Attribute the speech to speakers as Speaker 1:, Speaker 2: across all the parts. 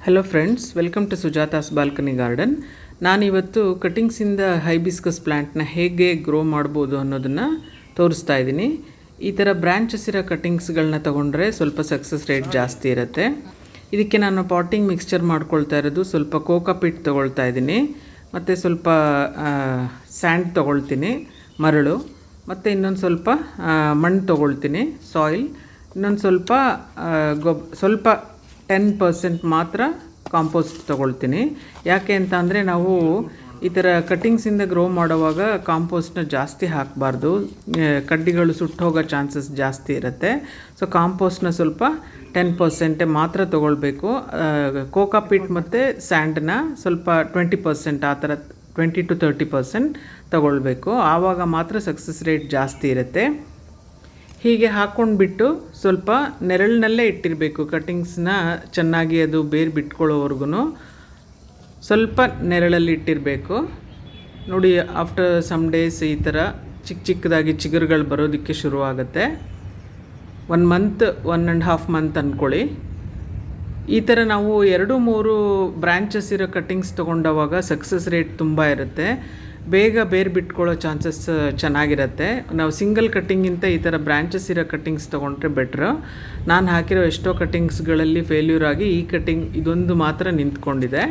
Speaker 1: Hello friends, welcome to Sujatha's balcony garden. ನಾನಿವತ್ತು ಕಟಿಂಗ್ಸಿಂದ hibiscus ಪ್ಲ್ಯಾಂಟ್ನ ಹೇಗೆ ಗ್ರೋ ಮಾಡ್ಬೋದು ಅನ್ನೋದನ್ನು ತೋರಿಸ್ತಾ ಇದ್ದೀನಿ. ಈ ಥರ ಬ್ರ್ಯಾಂಚಸ್ ಇರೋ ಕಟಿಂಗ್ಸ್ಗಳನ್ನ ತೊಗೊಂಡ್ರೆ ಸ್ವಲ್ಪ ಸಕ್ಸಸ್ ರೇಟ್ ಜಾಸ್ತಿ ಇರುತ್ತೆ. ಇದಕ್ಕೆ ನಾನು ಪಾಟಿಂಗ್ ಮಿಕ್ಸ್ಚರ್ ಮಾಡ್ಕೊಳ್ತಾ ಇರೋದು ಸ್ವಲ್ಪ ಕೋಕೋಪಿಟ್ ತೊಗೊಳ್ತಾ ಇದ್ದೀನಿ, ಮತ್ತು ಸ್ವಲ್ಪ ಸ್ಯಾಂಡ್ ತೊಗೊಳ್ತೀನಿ, ಮರಳು, ಮತ್ತು ಇನ್ನೊಂದು ಸ್ವಲ್ಪ ಮಣ್ಣು ತೊಗೊಳ್ತೀನಿ, ಸಾಯಿಲ್, ಇನ್ನೊಂದು ಸ್ವಲ್ಪ ಸ್ವಲ್ಪ 10% ಮಾತ್ರ ಕಾಂಪೋಸ್ಟ್ ತೊಗೊಳ್ತೀನಿ. ಯಾಕೆ ಅಂತ ಅಂದರೆ ನಾವು ಈ ಥರ ಕಟ್ಟಿಂಗ್ಸಿಂದ ಗ್ರೋ ಮಾಡುವಾಗ ಕಾಂಪೋಸ್ಟ್ನ ಜಾಸ್ತಿ ಹಾಕಬಾರ್ದು, ಕಡ್ಡಿಗಳು ಸುಟ್ಟೋಗೋ ಚಾನ್ಸಸ್ ಜಾಸ್ತಿ ಇರುತ್ತೆ. ಸೊ ಕಾಂಪೋಸ್ಟ್ನ ಸ್ವಲ್ಪ 10% ಮಾತ್ರ ತೊಗೊಳ್ಬೇಕು. ಕೋಕೋಪಿಟ್ ಮತ್ತು ಸ್ಯಾಂಡನ್ನ ಸ್ವಲ್ಪ 20%, ಆ ಥರ 20 to 30% ತೊಗೊಳ್ಬೇಕು. ಆವಾಗ ಮಾತ್ರ ಸಕ್ಸಸ್ ರೇಟ್ ಜಾಸ್ತಿ ಇರುತ್ತೆ. ಹೀಗೆ ಹಾಕ್ಕೊಂಡ್ಬಿಟ್ಟು ಸ್ವಲ್ಪ ನೆರಳಿನಲ್ಲೇ ಇಟ್ಟಿರಬೇಕು. ಕಟ್ಟಿಂಗ್ಸ್ನ ಚೆನ್ನಾಗಿ ಅದು ಬೇರು ಬಿಟ್ಕೊಳ್ಳೋವರೆಗೂ ಸ್ವಲ್ಪ ನೆರಳಲ್ಲಿ ಇಟ್ಟಿರಬೇಕು. ನೋಡಿ, ಆಫ್ಟರ್ ಸಮ್ ಡೇಸ್ ಈ ಥರ ಚಿಕ್ಕದಾಗಿ ಚಿಗುರುಗಳು ಬರೋದಕ್ಕೆ ಶುರುವಾಗುತ್ತೆ. 1 ಮಂತ್ 1.5 ಮಂತ್ ಅಂದ್ಕೊಳ್ಳಿ. ಈ ಥರ ನಾವು 2-3 ಬ್ರ್ಯಾಂಚಸ್ ಇರೋ ಕಟ್ಟಿಂಗ್ಸ್ ತೊಗೊಂಡವಾಗ ಸಕ್ಸಸ್ ರೇಟ್ ತುಂಬ ಇರುತ್ತೆ. ಬೇಗ ಬೇರೆ ಬಿಟ್ಕೊಳ್ಳೋ ಚಾನ್ಸಸ್ ಚೆನ್ನಾಗಿರುತ್ತೆ. ನಾವು ಸಿಂಗಲ್ ಕಟ್ಟಿಂಗಿಂತ ಈ ಥರ ಬ್ರ್ಯಾಂಚಸ್ ಇರೋ ಕಟ್ಟಿಂಗ್ಸ್ ತೊಗೊಂಡ್ರೆ ಬೆಟ್ರು. ನಾನು ಹಾಕಿರೋ ಎಷ್ಟೋ ಕಟ್ಟಿಂಗ್ಸ್ಗಳಲ್ಲಿ ಫೇಲ್ಯೂರ್ ಆಗಿ ಈ ಕಟ್ಟಿಂಗ್ ಇದೊಂದು ಮಾತ್ರ ನಿಂತ್ಕೊಂಡಿದೆ.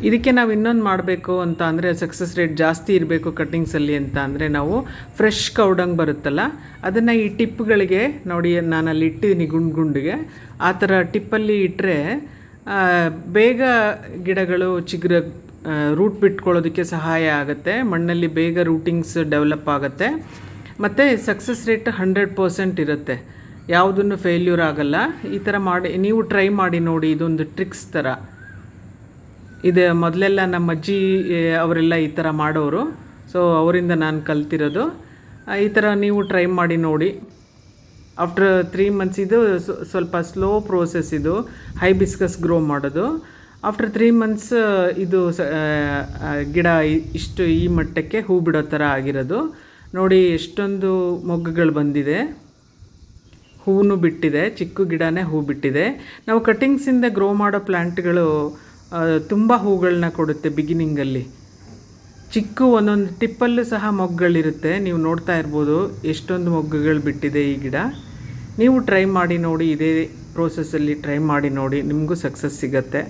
Speaker 1: ಇದಕ್ಕೆ ನಾವು ಇನ್ನೊಂದು ಮಾಡಬೇಕು ಅಂತ ಅಂದರೆ, ಸಕ್ಸಸ್ ರೇಟ್ ಜಾಸ್ತಿ ಇರಬೇಕು ಕಟ್ಟಿಂಗ್ಸಲ್ಲಿ ಅಂತ ಅಂದರೆ, ನಾವು ಫ್ರೆಶ್ ಕೌಡಂಗ್ ಬರುತ್ತಲ್ಲ, ಅದನ್ನು ಈ ಟಿಪ್ಗಳಿಗೆ ನೋಡಿ, ನಾನಲ್ಲಿ ಇಟ್ಟಿದ್ದೀನಿ ಗುಂಡಿಗೆ. ಆ ಥರ ಟಿಪ್ಪಲ್ಲಿ ಇಟ್ಟರೆ ಬೇಗ ಗಿಡಗಳು ರೂಟ್ ಬಿಟ್ಕೊಳ್ಳೋದಕ್ಕೆ ಸಹಾಯ ಆಗುತ್ತೆ. ಮಣ್ಣಲ್ಲಿ ಬೇಗ ರೂಟಿಂಗ್ಸ್ ಡೆವಲಪ್ ಆಗುತ್ತೆ, ಮತ್ತು ಸಕ್ಸಸ್ ರೇಟ್ 100% ಇರುತ್ತೆ. ಯಾವುದನ್ನು ಫೇಲ್ಯೂರ್ ಆಗಲ್ಲ. ಈ ಥರ ಮಾಡಿ ನೀವು ಟ್ರೈ ಮಾಡಿ ನೋಡಿ. ಇದೊಂದು ಟ್ರಿಕ್ಸ್ ಥರ ಇದು. ಮೊದಲೆಲ್ಲ ನಮ್ಮ ಅಜ್ಜಿ ಅವರೆಲ್ಲ ಈ ಥರ ಮಾಡೋರು. ಸೊ ಅವರಿಂದ ನಾನು ಕಲ್ತಿರೋದು. ಈ ಥರ ನೀವು ಟ್ರೈ ಮಾಡಿ ನೋಡಿ. ಆಫ್ಟರ್ 3 ಮಂತ್ಸ್, ಇದು ಸ್ವಲ್ಪ ಸ್ಲೋ ಪ್ರೋಸೆಸ್ ಇದು ಹೈಬಿಸ್ಕಸ್ ಗ್ರೋ ಮಾಡೋದು. ಆಫ್ಟರ್ 3 ಮಂತ್ಸ್ ಇದು ಗಿಡ ಇಷ್ಟು ಈ ಮಟ್ಟಕ್ಕೆ ಹೂ ಬಿಡೋ ಥರ ಆಗಿರೋದು. ನೋಡಿ ಎಷ್ಟೊಂದು ಮೊಗ್ಗುಗಳು ಬಂದಿದೆ, ಹೂವು ಬಿಟ್ಟಿದೆ, ಚಿಕ್ಕ ಗಿಡನೇ ಹೂ ಬಿಟ್ಟಿದೆ. ನಾವು ಕಟ್ಟಿಂಗ್ಸಿಂದ ಗ್ರೋ ಮಾಡೋ ಪ್ಲ್ಯಾಂಟ್ಗಳು ತುಂಬ ಹೂಗಳನ್ನ ಕೊಡುತ್ತೆ. ಬಿಗಿನಿಂಗಲ್ಲಿ ಚಿಕ್ಕ ಒಂದೊಂದು ಟಿಪ್ಪಲ್ಲೂ ಸಹ ಮೊಗ್ಗುಗಳಿರುತ್ತೆ. ನೀವು ನೋಡ್ತಾ ಇರ್ಬೋದು ಎಷ್ಟೊಂದು ಮೊಗ್ಗುಗಳು ಬಿಟ್ಟಿದೆ ಈ ಗಿಡ. ನೀವು ಟ್ರೈ ಮಾಡಿ ನೋಡಿ, ಇದೇ ಪ್ರೋಸೆಸ್ಸಲ್ಲಿ ಟ್ರೈ ಮಾಡಿ ನೋಡಿ, ನಿಮಗೂ ಸಕ್ಸಸ್ ಸಿಗತ್ತೆ.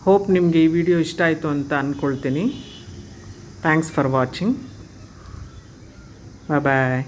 Speaker 1: ಹೋಪ್ ನಿಮಗೆ ಈ ವಿಡಿಯೋ ಇಷ್ಟ ಆಯಿತು ಅಂತ ಅಂದ್ಕೊಳ್ತೀನಿ. Thanks for watching. ಬಾಯ್.